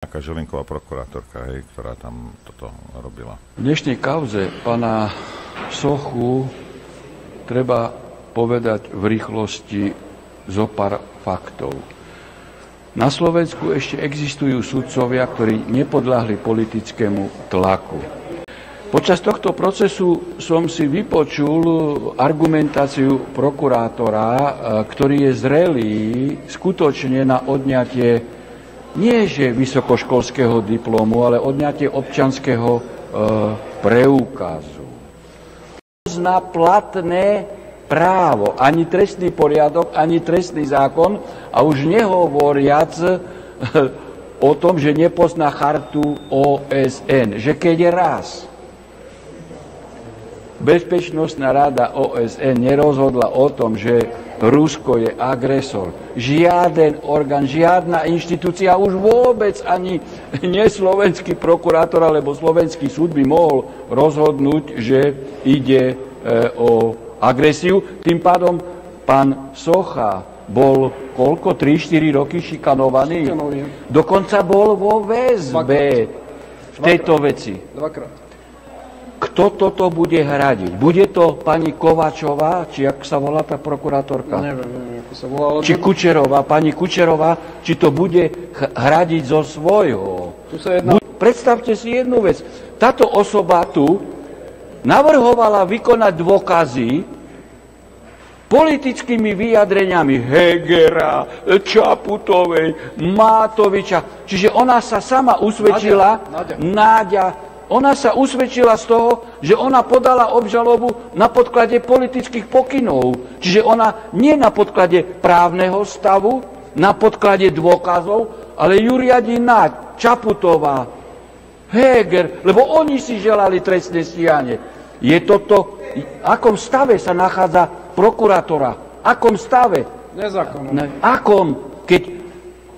Taká Žilinková prokurátorka, hej, ktorá tam toto robila. V dnešnej kauze pána Sochu treba povedať v rýchlosti zo pár faktov. Na Slovensku ešte existujú sudcovia, ktorí nepodľahli politickému tlaku. Počas tohto procesu som si vypočul argumentáciu prokurátora, ktorý je zrelý skutočne na odňatie nie že vysokoškolského diplomu, ale odňatie občianskeho preukazu. Na platné právo, ani trestný poriadok, ani trestný zákon, a už nehovoriac o tom, že nepozná chartu OSN, že keď raz Bezpečnostná rada OSN nerozhodla o tom, že Rusko je agresor, žiaden orgán, žiadna inštitúcia, už vôbec ani neslovenský prokurátor alebo slovenský súd by mohol rozhodnúť, že ide o agresiu. Tým pádom pán Socha bol koľko? 3-4 roky šikanovaný? Dokonca bol vo väzbe v tejto veci. Dvakrát. Kto toto bude hradiť? Bude to pani Kovačová, či jak sa volá tá prokurátorka? Neviem, ako sa volá. Či Kučerová, pani Kučerová, či to bude hradiť zo svojho? Predstavte si jednu vec. Táto osoba tu navrhovala vykonať dôkazy politickými vyjadreniami Hegera, Čaputovej, Matoviča. Čiže ona sa sama usvedčila, Náďa, ona sa usvedčila z toho, že ona podala obžalobu na podklade politických pokynov. Čiže ona nie na podklade právneho stavu, na podklade dôkazov, ale ju riadi Náď, Čaputová, Heger, lebo oni si želali trestné stíhanie. Je toto, v akom stave sa nachádza prokurátora? Akom stave? Nezákonnom. Akom? Keď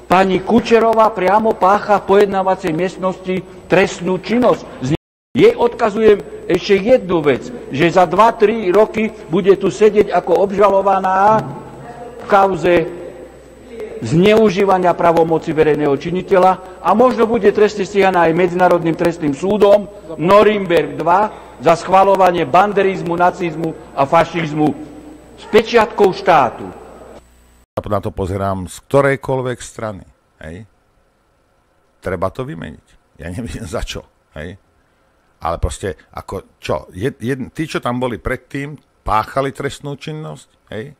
pani Kučerová priamo pácha v pojednávacej miestnosti trestnú činnosť. Jej odkazujem ešte jednu vec, že za 2-3 roky bude tu sedieť ako obžalovaná v kauze zneužívania pravomoci verejného činiteľa a možno bude trestne stíhaná aj Medzinárodným trestným súdom Norimberg 2 za schvaľovanie banderizmu, nacizmu a fašizmu s pečiatkou štátu. Na to pozerám z ktorejkoľvek strany. Hej. Treba to vymeniť. Ja neviem za čo. Hej. Ale proste, ako čo? Tí, čo tam boli predtým, páchali trestnú činnosť. Hej.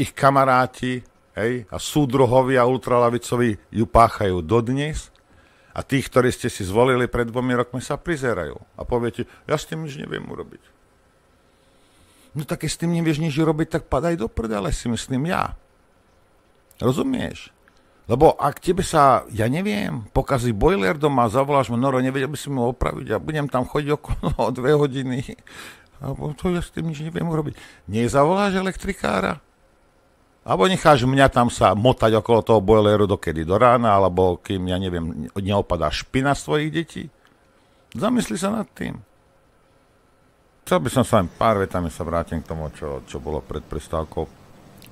Ich kamaráti, hej, a súdruhovia ultralavicovi ju páchajú dodnes. A tých, ktorí ste si zvolili pred 2 rokmi, sa prizerajú. A poviete, ja s tým nič neviem urobiť. No tak keď s tým nevieš nič urobiť, tak padaj do prdele, si myslím ja. Rozumieš? Lebo ak tebe sa, ja neviem, pokazí boiler doma, zavoláš mu, Noro, nevedel by si mu opraviť a budem tam chodiť okolo 2 hodiny. A to ja s tým nič neviem urobiť. Nezavoláš elektrikára? Alebo necháš mňa tam sa motať okolo toho boileru dokedy do rána, alebo kým, ja neviem, neopadá špina svojich detí? Zamysli sa nad tým. Chcel by som sa len pár vetami sa vrátim k tomu, čo bolo pred prestávkou.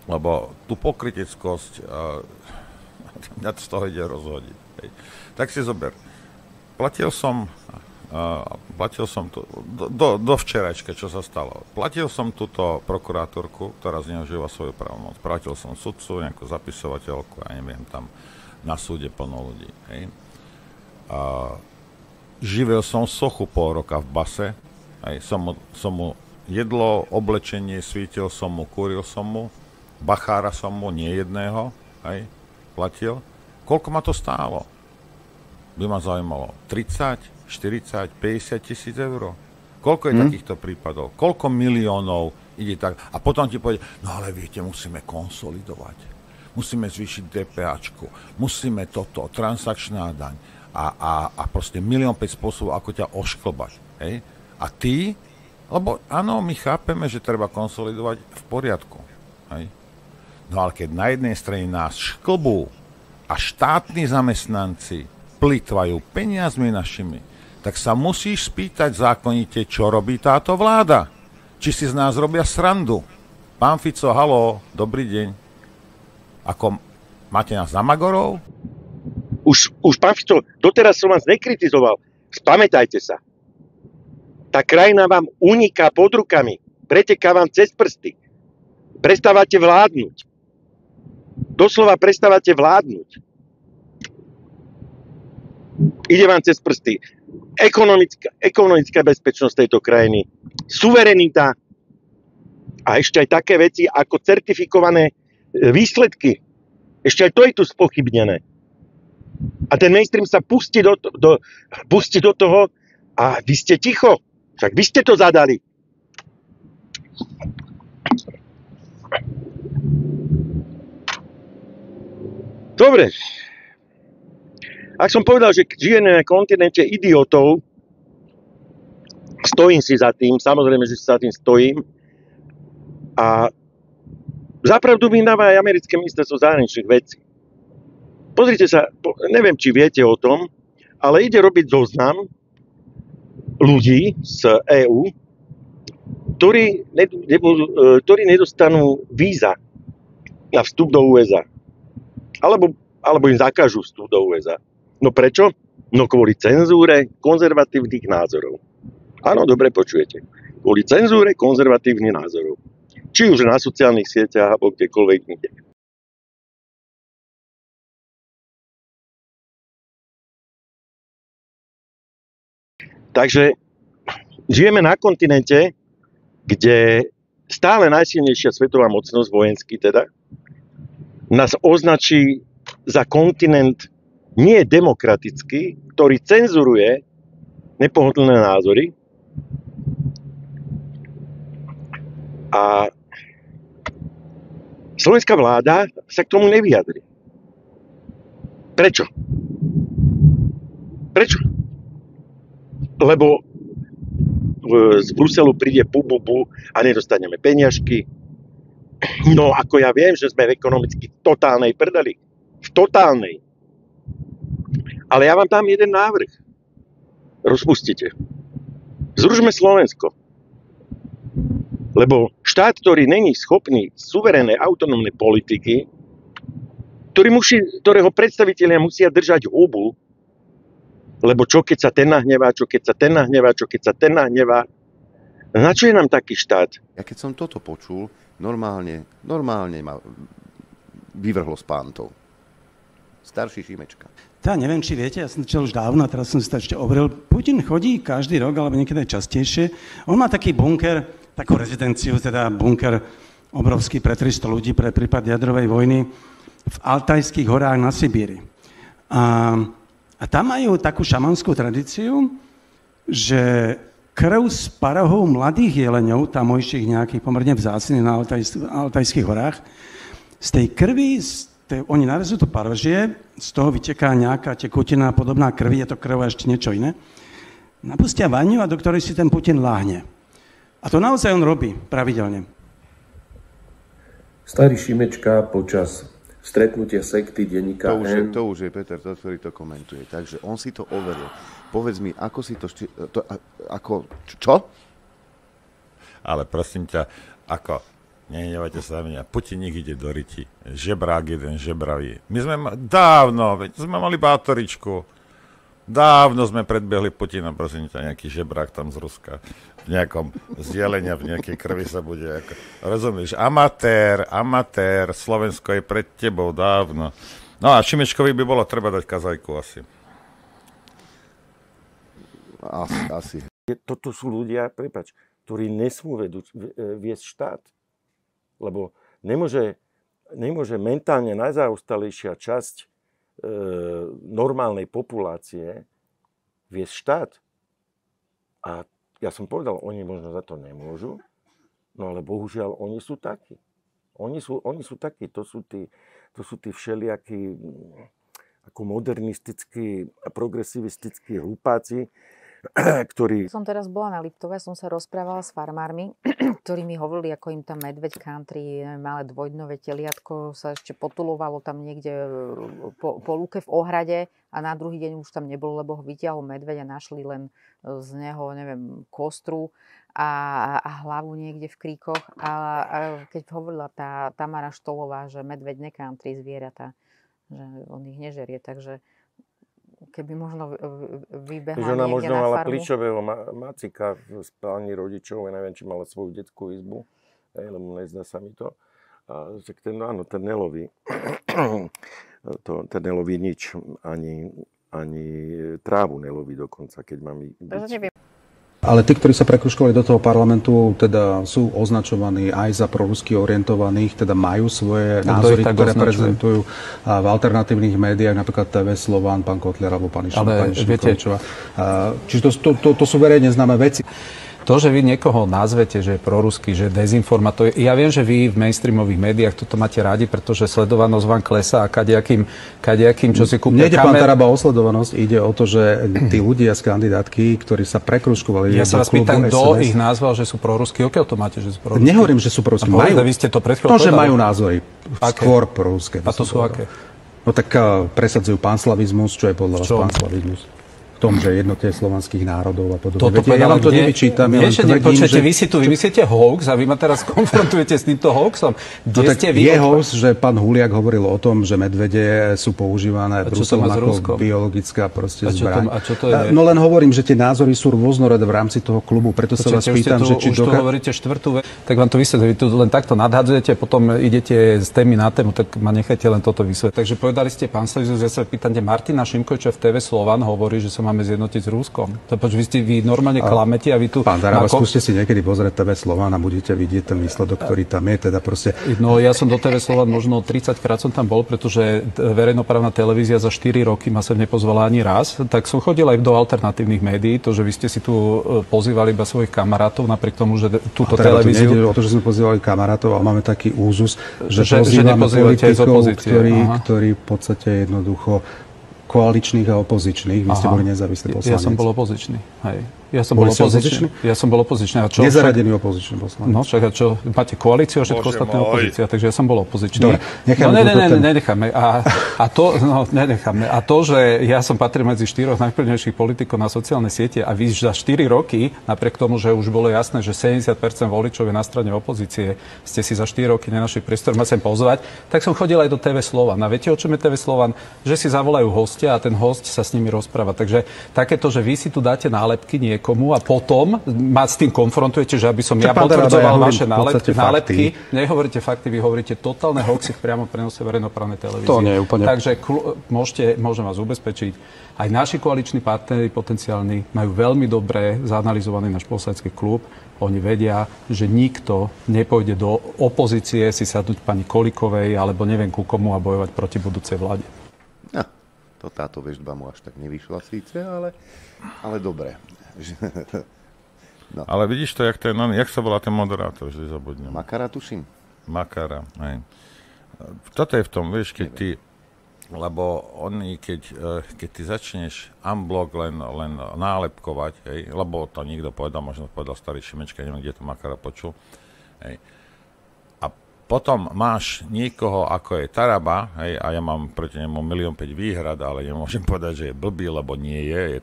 Lebo tú pokryteckosť mňa z toho ide rozhodiť. Hej. Tak si zober. Platil som to do včerajška, čo sa stalo. Platil som túto prokurátorku, ktorá zneužíva svoju právomoc. Platil som sudcu, nejakú zapisovateľku, ja neviem, tam na súde plno ľudí. Hej. Živil som Sochu pol roka v base. Hej. Som mu jedlo, oblečenie, svítil som mu, kúril som mu. Bachára som mu, nie jedného, hej, platil. Koľko ma to stálo? By ma zaujímalo. 30, 40, 50 tisíc eur? Koľko je takýchto prípadov? Koľko miliónov ide tak? A potom ti povie, no ale viete, musíme konsolidovať. Musíme zvýšiť DPAčku. Musíme toto, transakčná daň. A proste 1,5 milión spôsobov, ako ťa ošklbať. Hej? A ty, lebo áno, my chápeme, že treba konsolidovať v poriadku. Hej? No ale keď na jednej strane nás šklbú a štátni zamestnanci plýtvajú peniazmi našimi, tak sa musíš spýtať zákonite, čo robí táto vláda. Či si z nás robia srandu. Pán Fico, haló, dobrý deň. Ako, máte nás za magorov? Už pán Fico, doteraz som vás nekritizoval. Spamätajte sa. Tá krajina vám uniká pod rukami. Preteká vám cez prsty. Prestávate vládnuť. Doslova prestávate vládnuť. Ide vám cez prsty. Ekonomická bezpečnosť tejto krajiny. Suverenita. A ešte aj také veci ako certifikované výsledky. Ešte aj to je tu spochybnené. A ten mainstream sa pustí do toho a vy ste ticho. Však vy ste to zadali. Dobre. Ak som povedal, že žijeme na kontinente idiotov, stojím si za tým, samozrejme, že sa za tým stojím. A zapravdu mi dáva aj americké ministerstvo zahraničných vecí. Pozrite sa, neviem, či viete o tom, ale ide robiť zoznam ľudí z EÚ, ktorí nedostanú víza na vstup do USA. Alebo im zakážu vstup do USA. No prečo? No kvôli cenzúre konzervatívnych názorov. Áno, dobre počujete. Kvôli cenzúre konzervatívnych názorov. Či už na sociálnych sieťach, alebo kdekoľvek inde. Takže žijeme na kontinente, kde stále najsilnejšia svetová mocnosť, vojenský teda, nás označí za kontinent nie demokratický, ktorý cenzuruje nepohodlné názory. A slovenská vláda sa k tomu nevyjadri. Prečo? Prečo? Lebo z Bruselu príde bu a nedostaneme peniažky. No, ako ja viem, že sme v ekonomicky totálnej prdeli. V totálnej. Ale ja vám dám jeden návrh. Rozpustite. Zrušme Slovensko. Lebo štát, ktorý není schopný suverénnej autonómnej politiky, ktorého predstavitelia musia držať hubu, lebo čo keď sa ten nahnevá, čo keď sa ten nahnevá, čo keď sa ten nahnevá. Na čo je nám taký štát? Ja keď som toto počul, normálne ma vyvrhlo z pántov. Starší Šimečka. Neviem, či viete, ja som to čel už dávno, a teraz som si to ešte overil. Putin chodí každý rok, alebo niekedy aj častejšie. On má taký bunker, takú rezidenciu, teda bunker obrovský pre 300 ľudí pre prípad jadrovej vojny v Altajských horách na Sibíri. A tam majú takú šamanskú tradíciu, že krv z parohov mladých jeleňov, tamojších nejakých pomerne vzácnych na Altajských horách, z tej krvi, oni narezú to parožie, z toho vyteká nejaká tekutina podobná krvi, je to krv a ešte niečo iné, napustia vaňu a do ktorej si ten Putin láhne. A to naozaj on robí pravidelne. Starý Šimečka počas stretnutia sekty denníka N. To už je Peter, ktorý to komentuje. Takže on si to overil. Povedz mi, ako si to... Čo? Ale prosím ťa, ako... Nehnevajte sa na mňa. Putiník ide do riti. Žebrák jeden žebravý. My sme sme mali bátoričku. Dávno sme predbehli Putina, prosím ťa, nejaký žebrák tam z Ruska. V nejakom zjelenia, v nejakej krvi sa bude... Rozumieš? Amatér, Slovensko je pred tebou dávno. No a Šimečkovi by bolo treba dať kazajku asi. Asi. Toto sú ľudia, prepáč, ktorí nesmú viesť štát. Lebo nemôže mentálne najzaostalejšia časť normálnej populácie viesť štát. A ja som povedal, oni možno za to nemôžu, no ale bohužiaľ oni sú takí. Oni sú takí, to sú tí všelijakí ako modernistickí a progresivistickí hlupáci, ktorí... Som teraz bola na Liptove, som sa rozprávala s farmármi, ktorí mi hovorili, ako im tam medveď country, malé dvojdnové teliatko sa ešte potulovalo tam niekde po lúke v ohrade a na druhý deň už tam nebolo, lebo ho vytiahol medveď a našli len z neho, neviem, kostru a hlavu niekde v kríkoch. A keď hovorila tá Tamara Štolová, že medveď nekountry zvieratá, že on ich nežerie, takže keby možno vybehla Že ona niekde možno na mala farmu. plišového macika v spálni rodičov, ja neviem, či mala svoju detskú izbu, lebo nezdá sa mi to. A ten neloví. Ten neloví nič, ani trávu neloví dokonca, keď mám byť. Ale tí, ktorí sa prekružkovali do toho parlamentu, teda sú označovaní aj za prorusky orientovaných, teda majú svoje názory, ktoré prezentujú v alternatívnych médiách, napríklad TV Slovan, pán Kotliar alebo pani Šimkovičová. Čiže to sú verejne známe veci. To, že vy niekoho nazvete, že je proruský, že je dezinformátor, ja viem, že vy v mainstreamových médiách toto máte rádi, pretože sledovanosť vám klesá a kadejakým čo si kúpia Nejde pán Taraba o sledovanosť, ide o to, že tí ľudia z kandidátky, ktorí sa prekružkovali ja sa vás pýtam, kto ich nazval, že sú proruskí, odkiaľ to máte, že sú proruskí? Nehovorím, že sú proruskí. Vy ste to pred chvíľou povedali. To, že majú názory skôr proruské. A to sú aké? No tak presadzujú panslavizmus, čo je podľa vás panslavizmus? V tom, že jednotie slovanských národov a podobne. Ja vám to nevyčítam, ja len tvrdím, že... Vy si tu vymyslíte hoax a vy ma teraz konfrontujete s týmto hoaxom. No tak je hoax, že pán Huliak hovoril o tom, že medvede sú používané Bruselom ako biologická proste zbraň. A čo to je? No len hovorím, že tie názory sú rôznorodé v rámci toho klubu, preto sa vás pýtam, že či tu hovoríte štvrtú vec, tak vám to vysvetlím. Vy tu len takto nadhadzujete, potom idete z témy na tému, tak ma nechajte len toto vysvetliť. Takže povedali ste pán Slivzus, ja sa pýtam, Martina Šimkovičová v TV Slovan hovorí, že sa máme zjednotiť s Ruskom. Vy normálne klamete a vy tu... Pán Taraba, skúste si niekedy pozrieť TV Slovan a budete vidieť ten výsledok, ktorý tam je, teda proste... No ja som do TV Slovan možno 30 krát som tam bol, pretože verejnoprávna televízia za 4 roky ma sem nepozvala ani raz, tak som chodil aj do alternatívnych médií, to, že vy ste si tu pozývali iba svojich kamarátov, napriek tomu, že túto televíziu... To nejde o to, že sme pozývali kamarátov, ale máme taký úzus, že pozývame politikov, ktorí v podstate jednoducho koaličných a opozičných. Vy ste boli nezávislý poslanec. Ja som bol opozičný. Hej. Ja som bol opozičný. A čo? Nezaradený opozičný poslanec. No však a čo? Máte koalíciu a všetko ostatné opozícia, takže ja som bol opozičný. Dobre, nenecháme. Nenecháme. A to, že ja som patril medzi 4 najvplyvnejších politikov na sociálne siete a vy za 4 roky, napriek tomu, že už bolo jasné, že 70% voličov je na strane opozície, ste si za 4 roky nenašli priestor ma sem pozvať, tak som chodil aj do TV Slovan. A viete, o čom je TV Slovan? Že si zavolajú hostia a ten host sa s nimi rozpráva. Takže takéto, že vy si tu dáte nálepky komu a potom ma s tým konfrontujete, že aby som ja potvrdzoval vaše nálepky. Nehovoríte fakty, vy hovoríte totálne hoaxy v priamom prenose verejnoprávnej televízie. To nie je úplne. Takže môžem vás ubezpečiť, aj naši koaliční partneri potenciálni majú veľmi dobre zaanalizovaný náš poslanecký klub. Oni vedia, že nikto nepôjde do opozície si sadnúť pani Kolíkovej alebo neviem ku komu a bojovať proti budúcej vláde. No, to táto vežba mu až tak nevyšla síce, ale dobre. No. Ale vidíš to, jak sa volá ten moderátor, že zabudnem. Makara, tuším. Makara, hej. Toto je v tom, vieš, keď ty, lebo oni, keď ty začneš unblock len nálepkovať, hej, lebo to niekto povedal, možno povedal starý Šimečka, neviem, kde to Makara počul, hej. Potom máš niekoho, ako je Taraba, hej, a ja mám proti nemu 1,5 milión výhrad, ale nemôžem povedať, že je blbý, lebo nie je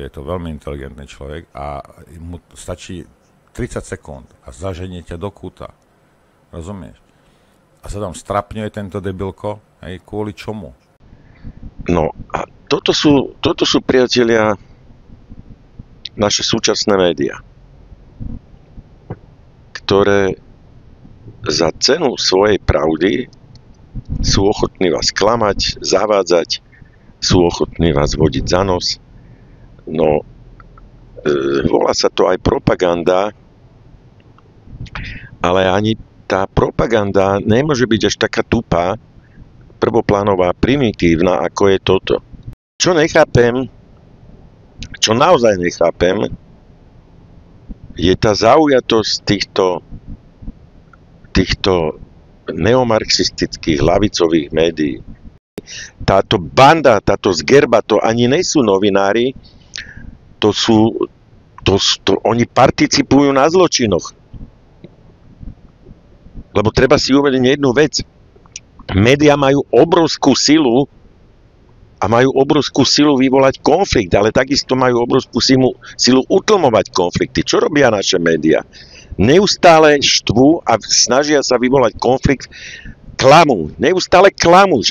to veľmi inteligentný človek a mu stačí 30 sekúnd a zaženie ťa do kúta. Rozumieš? A sa tam strapňuje tento debilko, hej, kvôli čomu? No a toto sú priatelia naše súčasné médiá, ktoré za cenu svojej pravdy sú ochotní vás klamať, zavádzať, sú ochotní vás vodiť za nos. No, volá sa to aj propaganda, ale ani tá propaganda nemôže byť až taká tupá, prvoplánová, primitívna, ako je toto. Čo naozaj nechápem, je tá zaujatosť týchto neomarxistických lavicových médií. Táto banda, táto zgerba, to ani nie sú novinári, oni participujú na zločinoch. Lebo treba si uvedomiť jednu vec. Média majú obrovskú silu a majú obrovskú silu vyvolať konflikt, ale takisto majú obrovskú silu utlmovať konflikty. Čo robia naše médiá? Neustále štvú a snažia sa vyvolať konflikt, klamú. Neustále klamú.